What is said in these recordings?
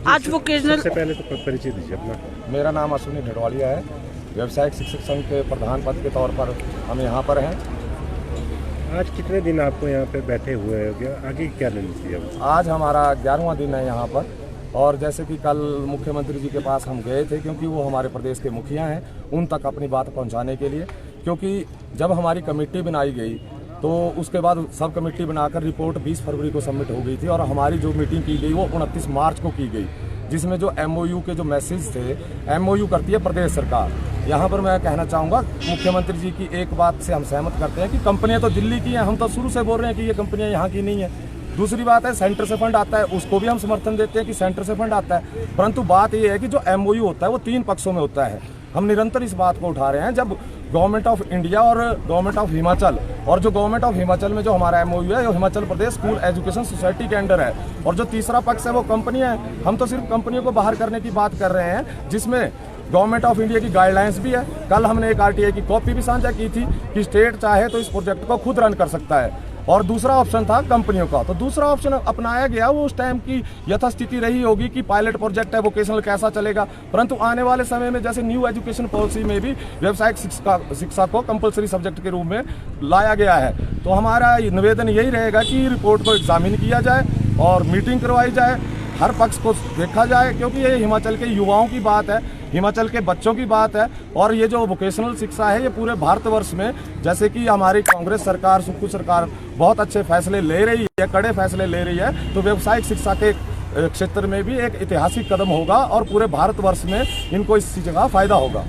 आज वोकेशनल सबसे पहले तो परिचय दीजिए अपना। मेरा नाम अश्विनी ढेडवालिया है। व्यावसायिक शिक्षक संघ के प्रधान पद के तौर पर हम यहाँ पर हैं। आज कितने दिन आपको यहाँ पे बैठे हुए हैं, आगे क्या रणनीति है? आज हमारा 11वां दिन है यहाँ पर। और जैसे कि कल मुख्यमंत्री जी के पास हम गए थे, क्योंकि वो हमारे प्रदेश के मुखिया हैं, उन तक अपनी बात पहुँचाने के लिए। क्योंकि जब हमारी कमेटी बनाई गई तो उसके बाद सब कमेटी बनाकर रिपोर्ट 20 फरवरी को सबमिट हो गई थी और हमारी जो मीटिंग की गई वो 29 मार्च को की गई, जिसमें जो MOU के जो मैसेज थे, MOU करती है प्रदेश सरकार। यहाँ पर मैं कहना चाहूँगा, मुख्यमंत्री जी की एक बात से हम सहमत करते हैं कि कंपनियाँ तो दिल्ली की हैं, हम तो शुरू से बोल रहे हैं कि ये कंपनियाँ यहाँ की नहीं है। दूसरी बात है, सेंटर से फंड आता है, उसको भी हम समर्थन देते हैं कि सेंटर से फंड आता है, परंतु बात ये है कि जो MOU होता है वो 3 पक्षों में होता है। हम निरंतर इस बात को उठा रहे हैं। जब गवर्नमेंट ऑफ इंडिया और गवर्नमेंट ऑफ हिमाचल, और जो गवर्नमेंट ऑफ हिमाचल में जो हमारा MOU है, वो Himachal Pradesh school education society के अंडर है, और जो तीसरा पक्ष है वो कंपनियां हैं। हम तो सिर्फ कंपनियों को बाहर करने की बात कर रहे हैं, जिसमें गवर्नमेंट ऑफ इंडिया की गाइडलाइंस भी है। कल हमने एक RTI की कॉपी भी साझा की थी कि स्टेट चाहे तो इस प्रोजेक्ट को खुद रन कर सकता है, और दूसरा ऑप्शन था कंपनियों का। तो दूसरा ऑप्शन अपनाया गया। वो उस टाइम की यथास्थिति रही होगी कि पायलट प्रोजेक्ट है, वोकेशनल कैसा चलेगा, परंतु आने वाले समय में जैसे न्यू एजुकेशन पॉलिसी में भी व्यावसायिक शिक्षा को कंपलसरी सब्जेक्ट के रूप में लाया गया है। तो हमारा निवेदन यही रहेगा कि रिपोर्ट को एग्जामिन किया जाए और मीटिंग करवाई जाए, हर पक्ष को देखा जाए, क्योंकि ये हिमाचल के युवाओं की बात है, हिमाचल के बच्चों की बात है। और ये जो वोकेशनल शिक्षा है, ये पूरे भारतवर्ष में, जैसे कि हमारी कांग्रेस सरकार, सुक्खू सरकार बहुत अच्छे फैसले ले रही है, कड़े फैसले ले रही है, तो व्यावसायिक शिक्षा के क्षेत्र में भी एक ऐतिहासिक कदम होगा और पूरे भारतवर्ष में इनको इस चीज़ का फायदा होगा।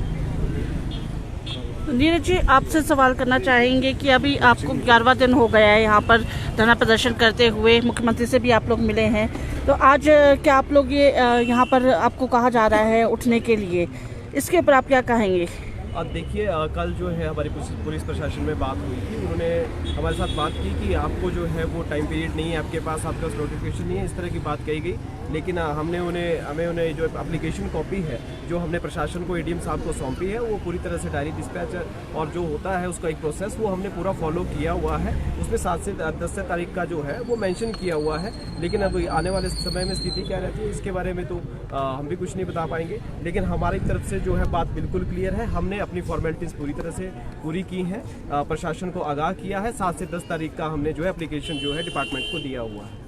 नीरज जी, आपसे सवाल करना चाहेंगे कि अभी आपको 11वां दिन हो गया है यहाँ पर धरना प्रदर्शन करते हुए, मुख्यमंत्री से भी आप लोग मिले हैं, तो आज क्या आप लोग ये यहाँ पर आपको कहा जा रहा है उठने के लिए, इसके ऊपर आप क्या कहेंगे? अब देखिए, कल जो है हमारी पुलिस प्रशासन में बात हुई थी। उन्होंने हमारे साथ बात की कि आपको जो है वो टाइम पीरियड नहीं है आपके पास, आपका नोटिफिकेशन नहीं है, इस तरह की बात कही गई। लेकिन हमें उन्हें जो एप्लीकेशन कॉपी है जो हमने प्रशासन को ADM साहब को सौंपी है, वो पूरी तरह से डायरी डिस्पैच और जो होता है उसका एक प्रोसेस वो हमने पूरा फॉलो किया हुआ है। उसमें 7 से 10 तारीख का जो है वो मेंशन किया हुआ है। लेकिन अब आने वाले समय में स्थिति क्या रहती है इसके बारे में तो हम भी कुछ नहीं बता पाएंगे। लेकिन हमारी तरफ से जो है बात बिल्कुल क्लियर है। हमने अपनी फॉर्मेलिटीज़ पूरी तरह से पूरी की हैं, प्रशासन को आगाह किया है। 7 से 10 तारीख का हमने जो है एप्लीकेशन जो है डिपार्टमेंट को दिया हुआ है।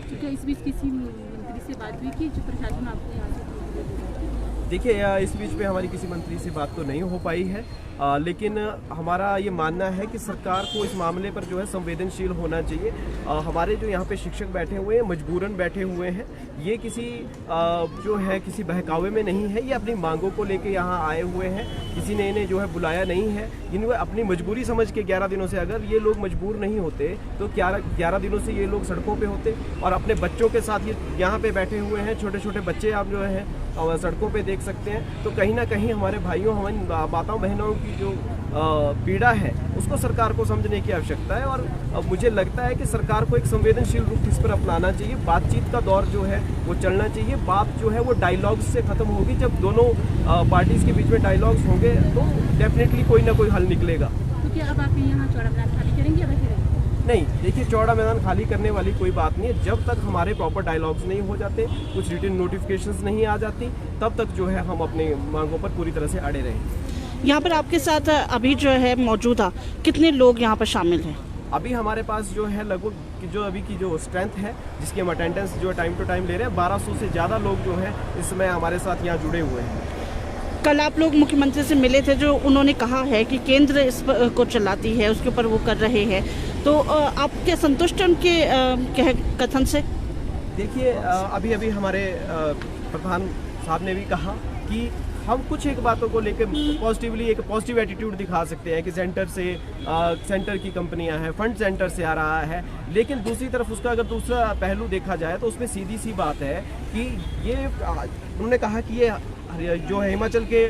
तो क्या इस बीच किसी मंत्री से बात हुई कि जो प्रशासन आपको यहाँ से? देखिए, इस बीच में हमारी किसी मंत्री से बात तो नहीं हो पाई है, लेकिन हमारा ये मानना है कि सरकार को इस मामले पर जो है संवेदनशील होना चाहिए। हमारे जो यहाँ पे शिक्षक बैठे हुए हैं, मजबूरन बैठे हुए हैं, ये किसी जो है किसी बहकावे में नहीं है, ये अपनी मांगों को लेके यहाँ आए हुए हैं। किसी ने इन्हें जो है बुलाया नहीं है। इन्हें अपनी मजबूरी समझ के 11 दिनों से, अगर ये लोग मजबूर नहीं होते तो 11 दिनों से ये लोग सड़कों पे होते और अपने बच्चों के साथ ये यहाँ पे बैठे हुए हैं। छोटे छोटे बच्चे आप जो हैं सड़कों पे देख सकते हैं। तो कहीं ना कहीं हमारे भाइयों, हमारी माताओं बहनों की जो पीड़ा है उसको सरकार को समझने की आवश्यकता है। और मुझे लगता है कि सरकार को एक संवेदनशील रूप इस पर अपनाना चाहिए। बातचीत का दौर जो है वो चलना चाहिए। बात जो है वो डायलॉग्स से ख़त्म होगी। जब दोनों पार्टीज़ के बीच में डायलॉग्स होंगे तो डेफिनेटली कोई ना कोई हल निकलेगा। तो क्या अब आप यहाँ चौड़ा मैदान खाली करेंगे या बैठे रहेंगे? नहीं, देखिए, चौड़ा मैदान खाली करने वाली कोई बात नहीं है। जब तक हमारे प्रॉपर डायलॉग्स नहीं हो जाते, कुछ रिटन नोटिफिकेशंस नहीं आ जाती, तब तक जो है हम अपनी मांगों पर पूरी तरह से अड़े रहेंगे। यहाँ पर आपके साथ अभी जो है मौजूदा कितने लोग यहाँ पर शामिल हैं? अभी हमारे पास जो है लगभग जो अभी की जो स्ट्रेंथ है, जिसकी हम अटेंडेंस जो टाइम टू टाइम ले रहे हैं, 1200 से ज़्यादा लोग जो हैं इस समय हमारे साथ यहाँ जुड़े हुए हैं। कल आप लोग मुख्यमंत्री से मिले थे, जो उन्होंने कहा है कि केंद्र इस को चलाती है, उसके ऊपर वो कर रहे हैं, तो आप क्या संतुष्ट हैं उनके कथन से? देखिए, अभी हमारे प्रधान साहब ने भी कहा कि हम कुछ एक बातों को लेकर पॉजिटिवली एक पॉजिटिव एटीट्यूड दिखा सकते हैं कि सेंटर की कंपनियां हैं, फंड सेंटर से आ रहा है। लेकिन दूसरी तरफ उसका अगर दूसरा पहलू देखा जाए तो उसमें सीधी सी बात है कि ये उन्होंने कहा कि ये जो है हिमाचल के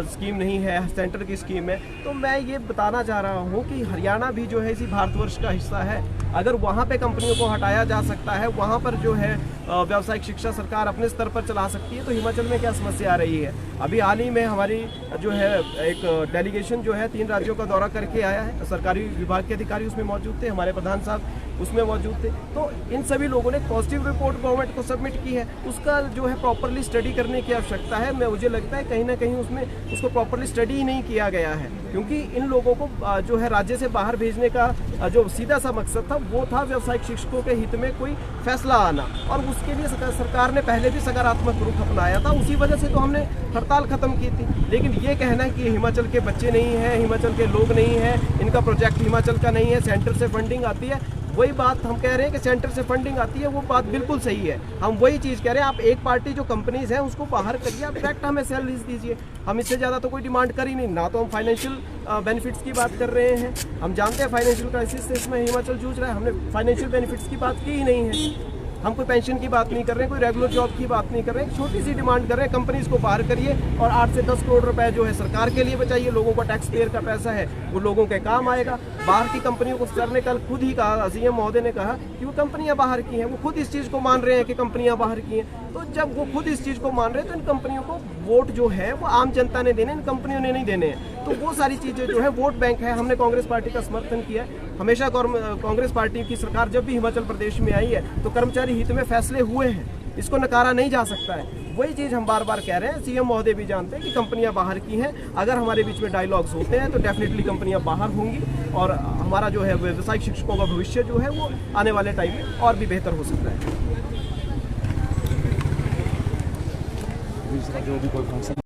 स्कीम नहीं है, सेंटर की स्कीम है। तो मैं ये बताना चाह रहा हूँ कि हरियाणा भी जो है इसी भारतवर्ष का हिस्सा है। अगर वहाँ पे कंपनियों को हटाया जा सकता है, वहाँ पर जो है व्यावसायिक शिक्षा सरकार अपने स्तर पर चला सकती है, तो हिमाचल में क्या समस्या आ रही है? अभी हाल ही में हमारी जो है एक डेलीगेशन जो है 3 राज्यों का दौरा करके आया है। सरकारी विभाग के अधिकारी उसमें मौजूद थे। हमारे प्रधान साहब उसमें मौजूद थे। तो इन सभी लोगों ने पॉजिटिव रिपोर्ट गवर्नमेंट को सबमिट की है, उसका जो है प्रॉपरली स्टडी करने की आवश्यकता है। मुझे लगता है कहीं ना कहीं उसमें उसको प्रॉपरली स्टडी ही नहीं किया गया है, क्योंकि इन लोगों को जो है राज्य से बाहर भेजने का जो सीधा सा मकसद था वो था व्यावसायिक शिक्षकों के हित में कोई फैसला आना, और उसके लिए सरकार ने पहले भी सकारात्मक रुख अपनाया था। उसी वजह से तो हमने हड़ताल खत्म की थी। लेकिन ये कहना है कि हिमाचल के बच्चे नहीं हैं, हिमाचल के लोग नहीं हैं, इनका प्रोजेक्ट हिमाचल का नहीं है, सेंटर से फंडिंग आती है, वही बात हम कह रहे हैं कि सेंटर से फंडिंग आती है, वो बात बिल्कुल सही है। हम वही चीज़ कह रहे हैं, आप एक पार्टी जो कंपनीज हैं उसको बाहर करिए, आप डायरेक्ट हमें सैलरीज दीजिए। हम इससे ज़्यादा तो कोई डिमांड कर ही नहीं। ना तो हम फाइनेंशियल बेनिफिट्स की बात कर रहे हैं, हम जानते हैं फाइनेंशियल क्राइसिस से इसमें हिमाचल जूझ रहा है, हमने फाइनेंशियल बेनिफिट्स की बात की ही नहीं है। हम कोई पेंशन की बात नहीं कर रहे हैं, कोई रेगुलर जॉब की बात नहीं कर रहे हैं, एक छोटी सी डिमांड कर रहे हैं, कंपनीज को बाहर करिए और 8 से 10 करोड़ रुपए जो है सरकार के लिए बचाइए। लोगों का टैक्स पेयर का पैसा है वो लोगों के काम आएगा। बाहर की कंपनियों को सर ने कल खुद ही कहा, सीएम महोदय ने कहा कि वो कंपनियां बाहर की हैं, वो खुद इस चीज़ को मान रहे हैं कि कंपनियां बाहर की हैं। तो जब वो खुद इस चीज़ को मान रहे हैं तो इन कंपनियों को वोट जो है वो आम जनता ने देने, इन कंपनियों ने नहीं देने हैं। तो वो सारी चीज़ें जो है वोट बैंक है। हमने कांग्रेस पार्टी का समर्थन किया है हमेशा। कांग्रेस पार्टी की सरकार जब भी हिमाचल प्रदेश में आई है तो कर्मचारी हित में फैसले हुए हैं, इसको नकारा नहीं जा सकता है। वही चीज़ हम बार बार कह रहे हैं, सीएम महोदय भी जानते हैं कि कंपनियां बाहर की हैं। अगर हमारे बीच में डायलॉग्स होते हैं तो डेफिनेटली कंपनियां बाहर होंगी और हमारा जो है व्यावसायिक शिक्षकों का भविष्य जो है वो आने वाले टाइम में और भी बेहतर हो सकता है। जो भी कोई फंक्शन